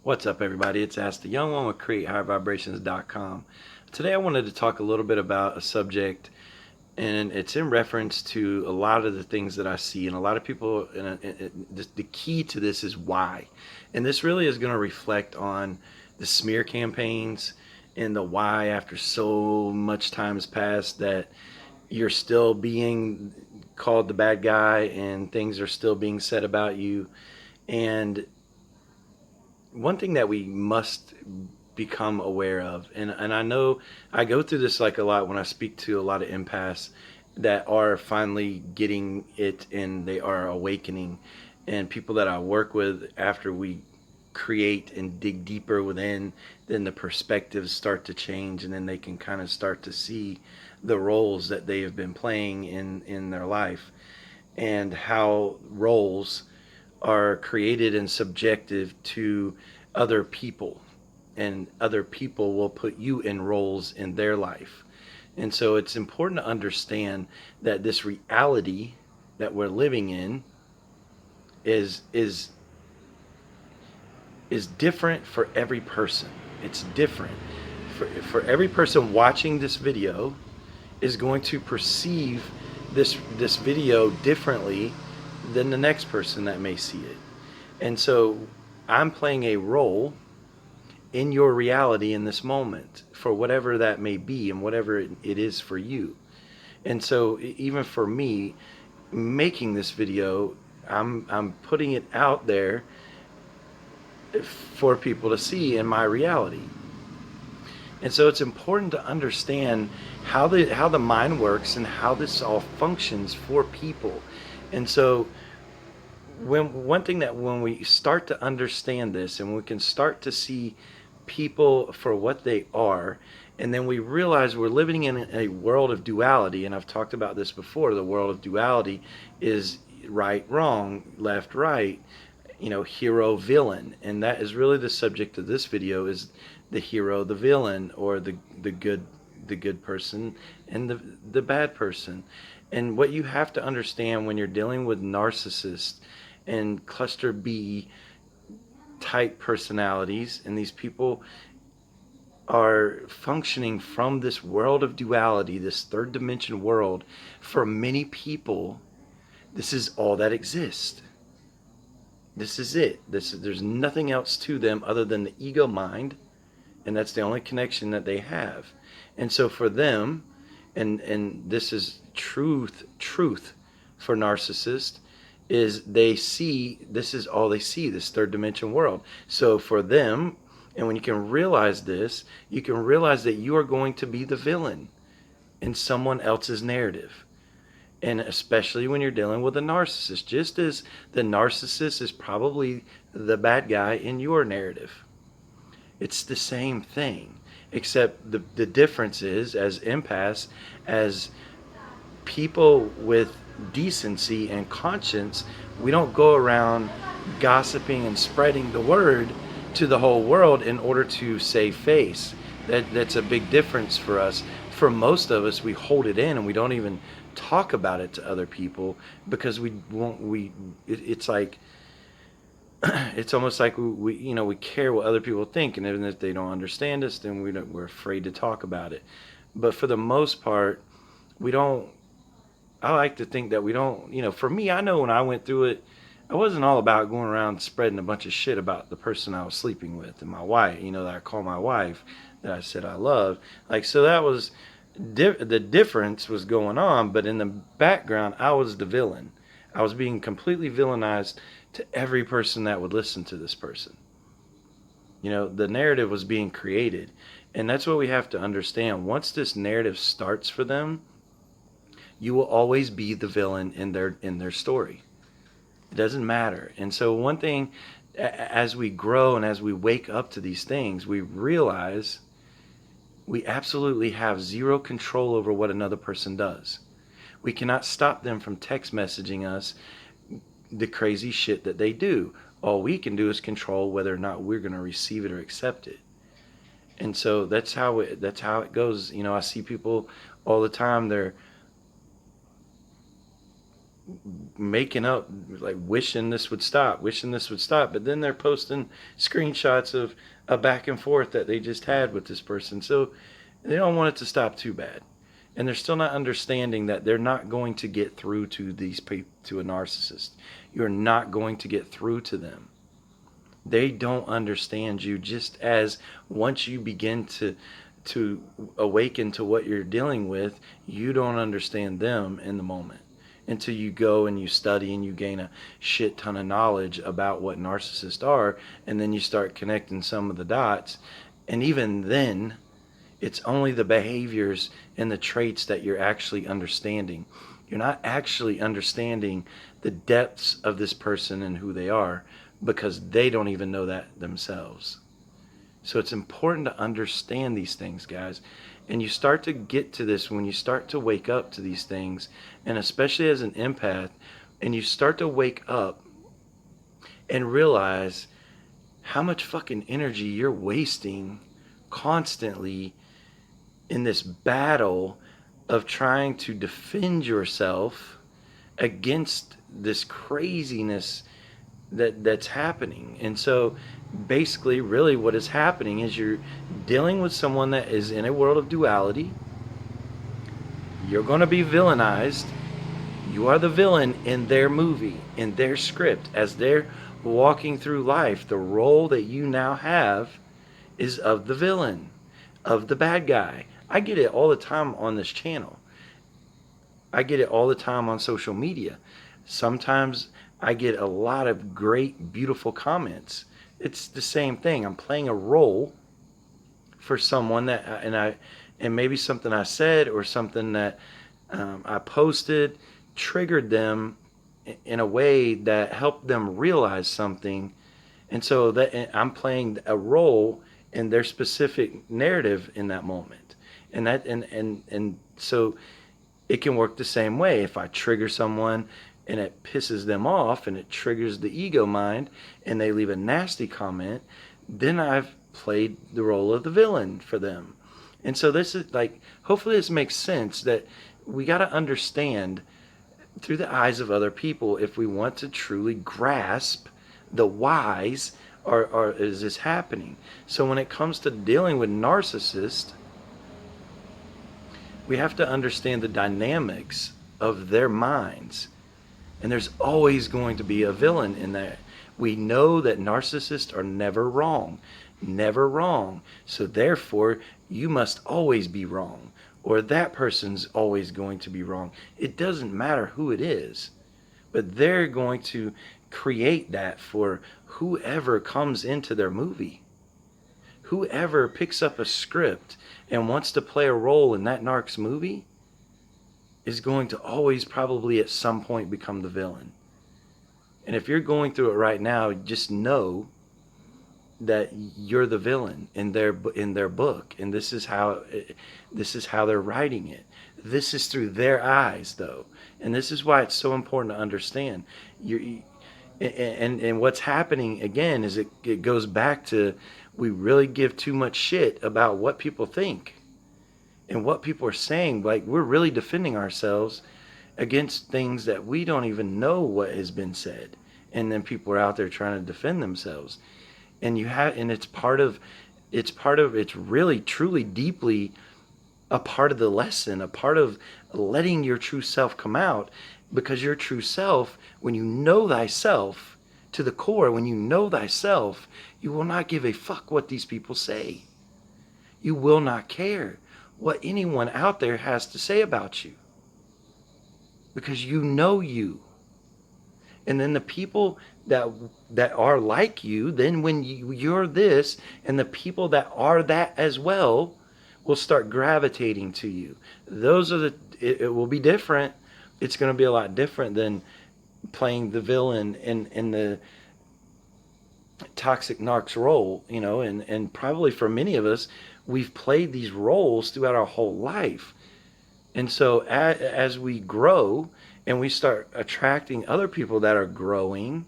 What's up, everybody? It's Ask the Young One with CreateHighVibrations.com. Today I wanted to talk a little bit about a subject, and it's in reference to a lot of the things that I see, and a lot of people, the key to this is why. And this really is going to reflect on the smear campaigns and the why after so much time has passed that you're still being called the bad guy and things are still being said about you. And one thing that we must become aware of, and I know I go through this like a lot when I speak to a lot of empaths that are finally getting it and they are awakening, and people that I work with after we create and dig deeper within, then the perspectives start to change, and then they can kind of start to see the roles that they have been playing in their life, and how roles are created and subjective to other people, and other people will put you in roles in their life. And so it's important to understand that this reality that we're living in is different for every person. It's different for every person watching this video is going to perceive this video differently than the next person that may see it. And so I'm playing a role in your reality in this moment for whatever that may be and whatever it is for you. And so even for me making this video, I'm putting it out there for people to see in my reality. And so it's important to understand how the mind works and how this all functions for people. And so one thing that when we start to understand this and we can start to see people for what they are, and then we realize we're living in a world of duality, and I've talked about this before. The world of duality is right, wrong, left, right, hero, villain, and that is really the subject of this video, is the hero, the villain, or the good person and the bad person. And what you have to understand when you're dealing with narcissists and cluster B type personalities, and these people are functioning from this world of duality, this third dimension world. For many people, this is all that exists. This is it. There's nothing else to them other than the ego mind, and that's the only connection that they have. And so for them, and this is truth for narcissists, is they see, this is all they see, this third dimension world. So for them, and when you can realize this, you can realize that you are going to be the villain in someone else's narrative. And especially when you're dealing with a narcissist, just as the narcissist is probably the bad guy in your narrative. It's the same thing, except the difference is, as empaths, as people with decency and conscience, we don't go around gossiping and spreading the word to the whole world in order to save face. That's a big difference for us. For most of us, we hold it in and we don't even talk about it to other people because it's like it's almost like we care what other people think, and even if they don't understand us, then we're afraid to talk about it. But for the most part, we don't. I like to think that we don't. For me, I know when I went through it, I wasn't all about going around spreading a bunch of shit about the person I was sleeping with and my wife. That I call my wife, that I said I love. So that was the difference was going on, but in the background, I was the villain. I was being completely villainized to every person that would listen to this person. The narrative was being created, and that's what we have to understand. Once this narrative starts for them, you will always be the villain in their story. It doesn't matter. And so one thing, as we grow and as we wake up to these things, we realize we absolutely have zero control over what another person does. We cannot stop them from text messaging us the crazy shit that they do. All we can do is control whether or not we're going to receive it or accept it. And so that's how it goes. I see people all the time. making up, like wishing this would stop, but then they're posting screenshots of a back and forth that they just had with this person. So they don't want it to stop too bad. And they're still not understanding that they're not going to get through to these people, to a narcissist. You're not going to get through to them. They don't understand you, just as once you begin to awaken to what you're dealing with, you don't understand them in the moment until you go and you study and you gain a shit ton of knowledge about what narcissists are, and then you start connecting some of the dots. And even then, it's only the behaviors and the traits that you're actually understanding. You're not actually understanding the depths of this person and who they are, because they don't even know that themselves. So it's important to understand these things, guys. And you start to get to this when you start to wake up to these things, and especially as an empath, and you start to wake up and realize how much fucking energy you're wasting constantly in this battle of trying to defend yourself against this craziness that's happening. And so basically, really what is happening is you're dealing with someone that is in a world of duality. You're going to be villainized. You are the villain in their movie, in their script. As they're walking through life, the role that you now have is of the villain, of the bad guy. I get it all the time on this channel. I get it all the time on social media. Sometimes I get a lot of great, beautiful comments. It's the same thing. I'm playing a role for someone that, and maybe something I said or something that I posted triggered them in a way that helped them realize something. And so that I'm playing a role in their specific narrative in that moment. And so it can work the same way. If I trigger someone and it pisses them off and it triggers the ego mind and they leave a nasty comment, then I've played the role of the villain for them. And so this is like, hopefully this makes sense, that we got to understand through the eyes of other people if we want to truly grasp the whys or is this happening. So when it comes to dealing with narcissists, we have to understand the dynamics of their minds. And there's always going to be a villain in there. We know that narcissists are never wrong. Never wrong. So therefore, you must always be wrong. Or that person's always going to be wrong. It doesn't matter who it is. But they're going to create that for whoever comes into their movie. Whoever picks up a script and wants to play a role in that narc's movie is going to always probably at some point become the villain. And if you're going through it right now, just know that you're the villain in their book, and this is how they're writing it. This is through their eyes, though, and this is why it's so important to understand. And what's happening again is it goes back to, we really give too much shit about what people think and what people are saying. Like, we're really defending ourselves against things that we don't even know what has been said, and then people are out there trying to defend themselves. And it's really truly deeply a part of the lesson, a part of letting your true self come out. Because your true self, when you know thyself to the core, when you know thyself, you will not give a fuck what these people say. You will not care what anyone out there has to say about you, because you know you. And then the people that are like you, then when you're this, and the people that are that as well will start gravitating to you. Those are it will be different. It's going to be a lot different than playing the villain in the toxic narc's role, and probably for many of us, we've played these roles throughout our whole life. And so as we grow and we start attracting other people that are growing,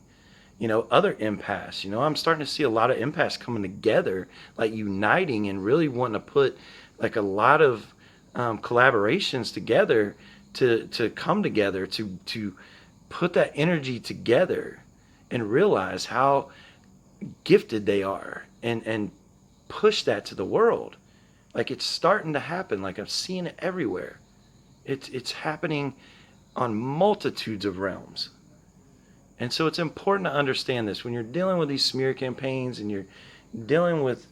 other empaths, I'm starting to see a lot of empaths coming together, like uniting and really wanting to put like a lot of collaborations together to come together to put that energy together and realize how gifted they are, and push that to the world. Like, it's starting to happen. Like, I'm seeing it everywhere. It's happening on multitudes of realms. And so it's important to understand this when you're dealing with these smear campaigns and you're dealing with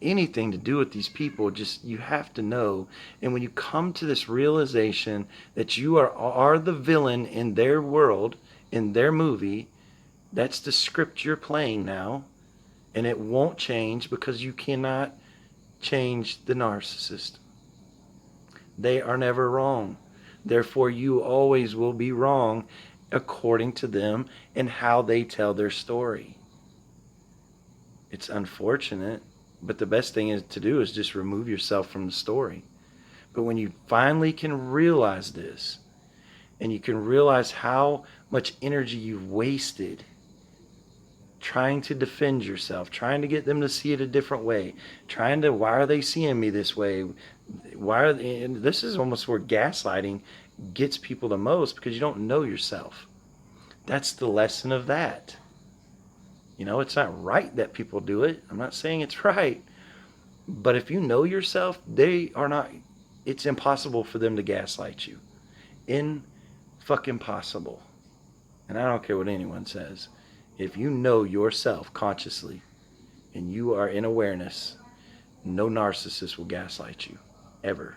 anything to do with these people. Just, you have to know. And when you come to this realization that you are the villain in their world, in their movie, that's the script you're playing now, and it won't change, because you cannot change the narcissist. They are never wrong. Therefore, you always will be wrong according to them and how they tell their story. It's unfortunate, but the best thing to do is just remove yourself from the story. But when you finally can realize this, and you can realize how much energy you've wasted trying to defend yourself, trying to get them to see it a different way, trying to, why are they seeing me this way? Why are they, and this is almost where gaslighting gets people the most, because you don't know yourself. That's the lesson of that. You know, it's not right that people do it. I'm not saying it's right. But if you know yourself, they are not, it's impossible for them to gaslight you. Fucking possible. And I don't care what anyone says. If you know yourself consciously and you are in awareness, no narcissist will gaslight you, ever.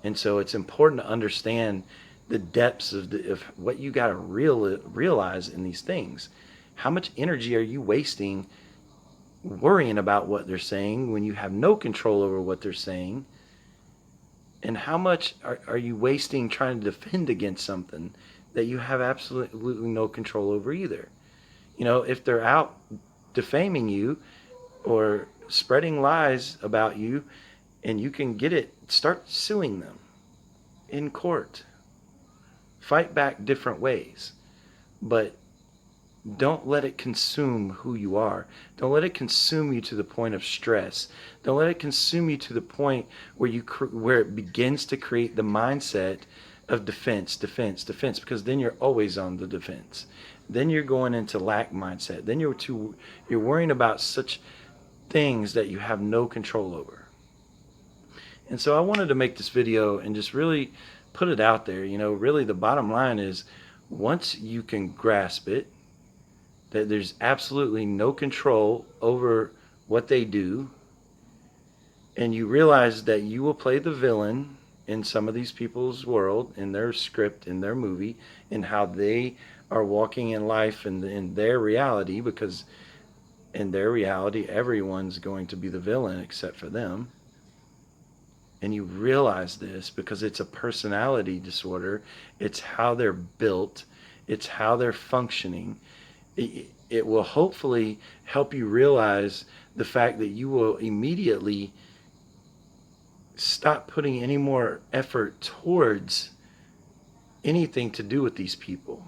And so it's important to understand the depths of what you got to realize in these things. How much energy are you wasting worrying about what they're saying when you have no control over what they're saying? And how much are you wasting trying to defend against something that you have absolutely no control over either? You know, if they're out defaming you or spreading lies about you and you can get it, start suing them in court. Fight back different ways. But don't let it consume who you are. Don't let it consume you to the point of stress. Don't let it consume you to the point where where it begins to create the mindset of defense, because then you're always on the defense. Then you're going into lack mindset. Then you're worrying about such things that you have no control over. And so I wanted to make this video and just really put it out there. You know, really the bottom line is, once you can grasp it, that there's absolutely no control over what they do, and you realize that you will play the villain in some of these people's world, in their script, in their movie, in how they are walking in life and in their reality, because in their reality everyone's going to be the villain except for them. And you realize this because it's a personality disorder. It's how they're built. It's how they're functioning. It will hopefully help you realize the fact that you will immediately stop putting any more effort towards anything to do with these people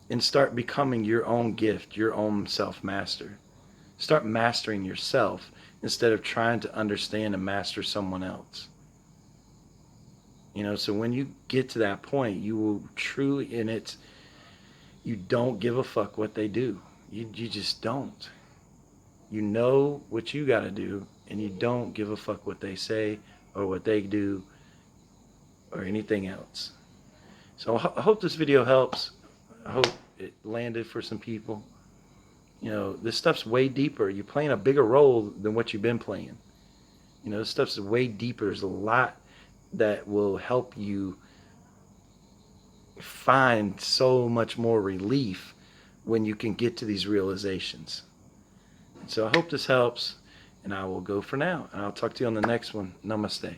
and start becoming your own gift, your own self-master. Start mastering yourself instead of trying to understand and master someone else. You know, so when you get to that point, you will truly, you don't give a fuck what they do. You just don't. You know what you got to do, and you don't give a fuck what they say or what they do or anything else. So I hope this video helps. I hope it landed for some people. You know, this stuff's way deeper. You're playing a bigger role than what you've been playing. You know, this stuff's way deeper. There's a lot that will help you find so much more relief when you can get to these realizations. So I hope this helps, and I will go for now. And I'll talk to you on the next one. Namaste.